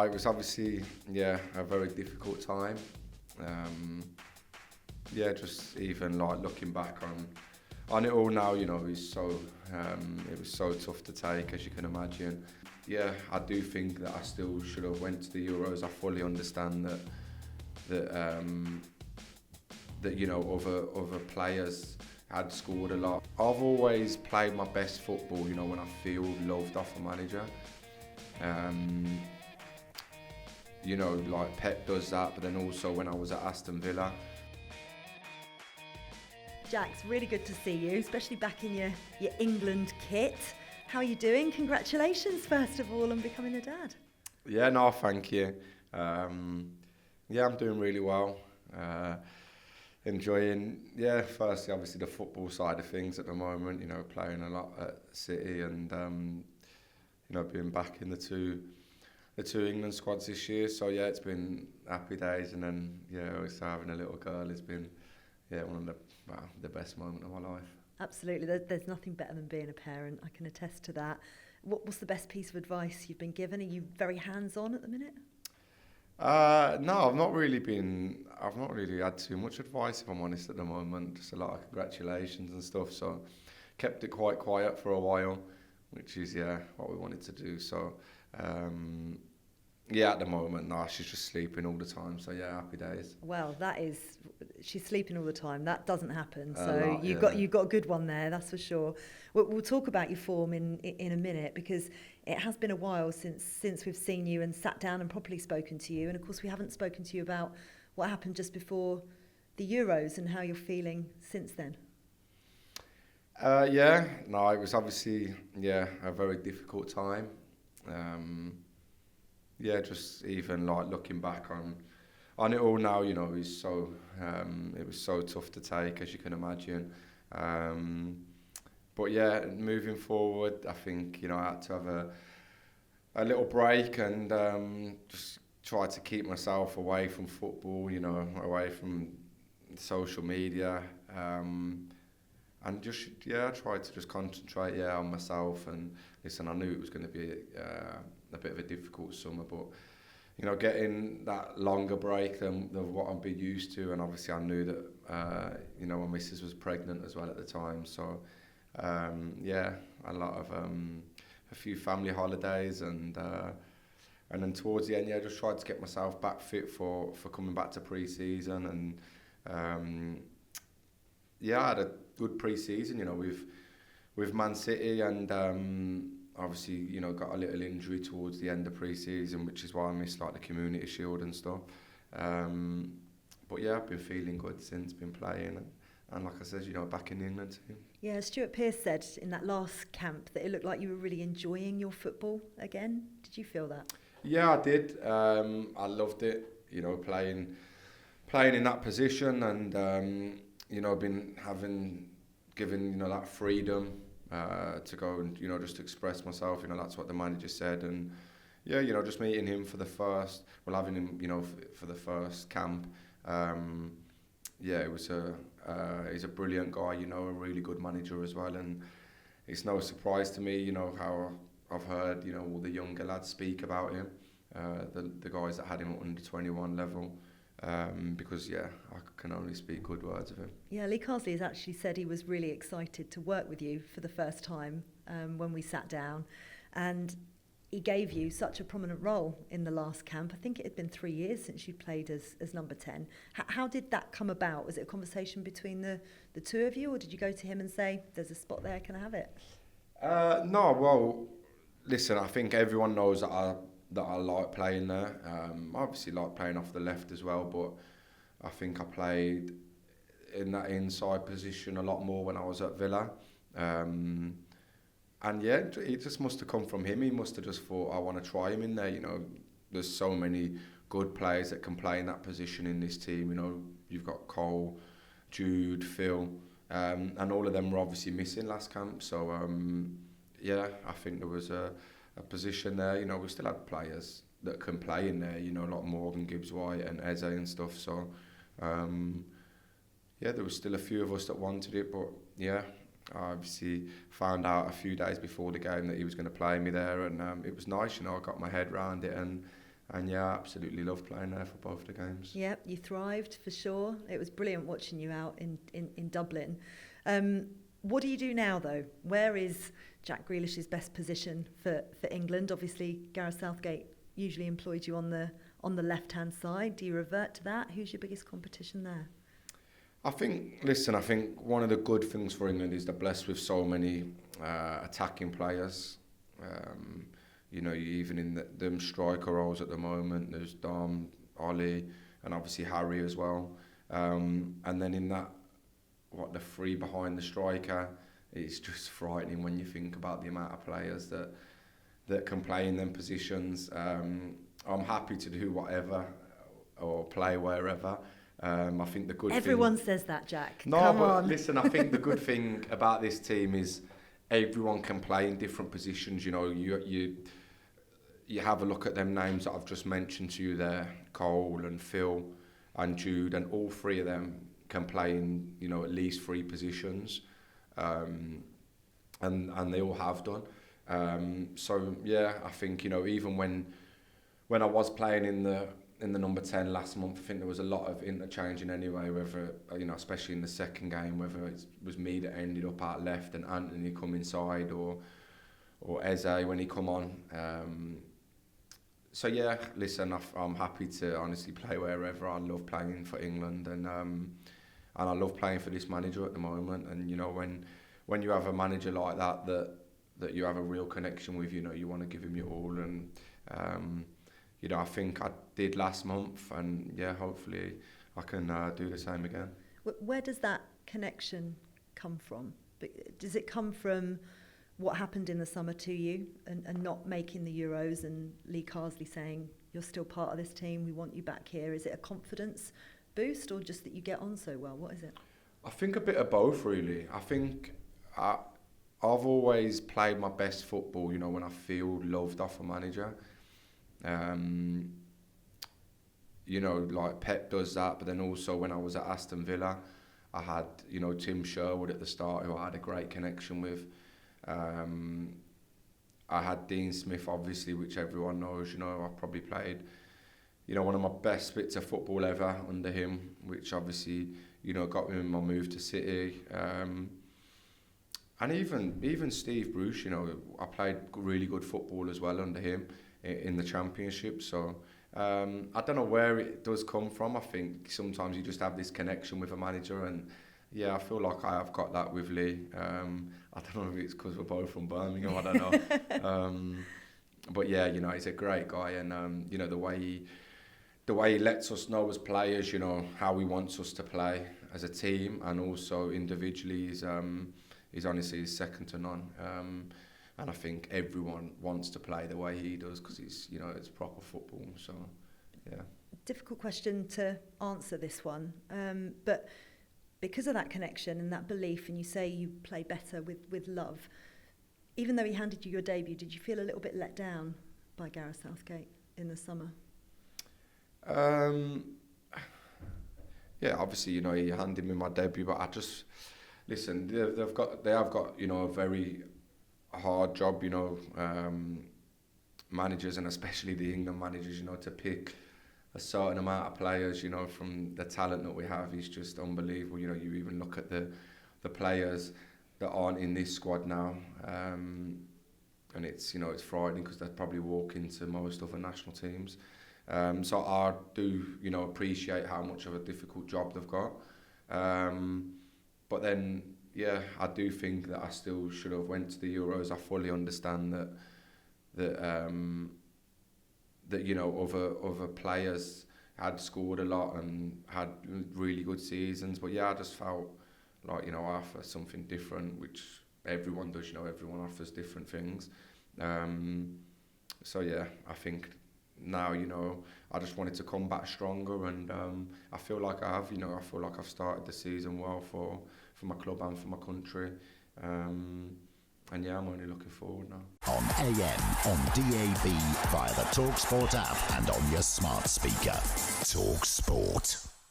It was obviously, a very difficult time. Just even like looking back on it all now, is so it was so tough to take, as you can imagine. Yeah, I do think that I still should have went to the Euros. I fully understand that other players had scored a lot. I've always played my best football, when I feel loved off a manager. Like Pep does that, but then also when I was at Aston Villa. Jax, really good to see you, especially back in your England kit. How are you doing? Congratulations, first of all, on becoming a dad. Yeah, no, thank you. I'm doing really well. Enjoying, firstly, obviously the football side of things at the moment, playing a lot at City and, being back in the two England squads this year. So, it's been happy days. And then, also having a little girl has been, one of the best moments of my life. Absolutely. There's nothing better than being a parent. I can attest to that. What's the best piece of advice you've been given? Are you very hands-on at the minute? No, I've not really had too much advice, if I'm honest, at the moment. Just a lot of congratulations and stuff. So kept it quite quiet for a while, which is, what we wanted to do. So, at the moment, no, she's just sleeping all the time. So, happy days. Well, she's sleeping all the time. That doesn't happen. So you've got a good one there, that's for sure. We'll talk about your form in a minute, because it has been a while since we've seen you and sat down and properly spoken to you. And of course, we haven't spoken to you about what happened just before the Euros and how you're feeling since then. It was obviously, a very difficult time. Just even like looking back on it all now, is so it was so tough to take, as you can imagine. Moving forward, I think I had to have a little break and just try to keep myself away from football, away from social media, and just try to just concentrate on myself. And listen, I knew it was going to be a bit of a difficult summer, but getting that longer break than what I'd been used to. And obviously I knew that my missus was pregnant as well at the time, so a few family holidays, and then towards the end, just tried to get myself back fit for coming back to pre-season. And I had a good pre-season, with Man City, and obviously, got a little injury towards the end of pre-season, which is why I missed like the Community Shield and stuff. I've been feeling good since, been playing, and like I said, back in the England team. Yeah, Stuart Pearce said in that last camp that it looked like you were really enjoying your football again. Did you feel that? Yeah, I did. I loved it, playing in that position, and been given that freedom to go and just express myself. That's what the manager said, and just meeting him for the first, having him for the first camp. It was he's a brilliant guy, a really good manager as well, and it's no surprise to me, how I've heard all the younger lads speak about him, the guys that had him at under 21 level. Because I can only speak good words of him. Yeah, Lee Carsley has actually said he was really excited to work with you for the first time when we sat down, and he gave you such a prominent role in the last camp. I think it had been 3 years since you'd played as number 10. How did that come about? Was it a conversation between the two of you, or did you go to him and say, there's a spot there, can I have it? No, well, listen, I think everyone knows that I like playing there. I obviously like playing off the left as well, but I think I played in that inside position a lot more when I was at Villa. It just must have come from him. He must have just thought, I want to try him in there. There's so many good players that can play in that position in this team. You've got Cole, Jude, Phil, and all of them were obviously missing last camp. So, I think there was a position there. We still had players that can play in there, a lot more than Gibbs White and Eze and stuff. So, there was still a few of us that wanted it, but I obviously found out a few days before the game that he was going to play me there, and it was nice, I got my head around it, and And yeah, I absolutely loved playing there for both the games. Yeah, you thrived for sure. It was brilliant watching you out in Dublin. What do you do now, though? Where is Jack Grealish's best position for England? Obviously, Gareth Southgate usually employed you on the left-hand side. Do you revert to that? Who's your biggest competition there? I think one of the good things for England is they're blessed with so many attacking players. Even in them striker roles at the moment, there's Dom, Ollie, and obviously Harry as well. And then in that, the three behind the striker, it's just frightening when you think about the amount of players that can play in them positions. I'm happy to do whatever or play wherever. I think the good Everyone says that, Jack. No, Come but on. listen, I think the good thing about this team is everyone can play in different positions. You know, you have a look at them names that I've just mentioned to you there, Cole and Phil and Jude, and all three of them can play in, at least three positions, and they all have done. So yeah, I think even when I was playing in the number 10 last month, I think there was a lot of interchanging anyway, whether, especially in the second game, whether it was me that ended up out left and Anthony come inside, or Eze when he come on. So yeah, listen, I'm happy to honestly play wherever. I love playing for England, and I love playing for this manager at the moment. And when you have a manager like that you have a real connection with, you want to give him your all, and I think I did last month, and yeah, hopefully I can do the same again. Where does that connection come from? Does it come from what happened in the summer to you and not making the Euros, and Lee Carsley saying, you're still part of this team, we want you back here? Is it a confidence boost, or just that you get on so well? What is it? I think a bit of both, really. I think I've always played my best football, when I feel loved off a manager. Like Pep does that, but then also when I was at Aston Villa, I had, Tim Sherwood at the start, who I had a great connection with. I had Dean Smith, obviously, which everyone knows. I probably played, one of my best bits of football ever under him, which obviously, got me in my move to City. And even Steve Bruce, I played really good football as well under him in the Championship. So I don't know where it does come from. I think sometimes you just have this connection with a manager, and yeah, I feel like I have got that with Lee. I don't know if it's because we're both from Birmingham, I don't know. But yeah, he's a great guy, and the way he lets us know as players, how he wants us to play as a team, and also individually, is honestly second to none. And I think everyone wants to play the way he does, because it's proper football. So yeah. Difficult question to answer, this one, but because of that connection and that belief, and you say you play better with love, even though he handed you your debut, did you feel a little bit let down by Gareth Southgate in the summer? Yeah, obviously, he handed me my debut, but I just, listen, they have got a very hard job, managers, and especially the England managers, to pick a certain amount of players, from the talent that we have is just unbelievable. You even look at the players that aren't in this squad now, and it's it's frightening, because they probably walk into most other national teams. So I do appreciate how much of a difficult job they've got. But then yeah, I do think that I still should have went to the Euros. I fully understand that other players had scored a lot and had really good seasons. But yeah, I just felt like, I offer something different, which everyone does. Everyone offers different things. So yeah, I think now, I just wanted to come back stronger, and I feel like I have. I feel like I've started the season well for my club and for my country. And yeah, I'm only looking forward now. On AM, on DAB, via the talkSPORT app, and on your smart speaker. talkSPORT.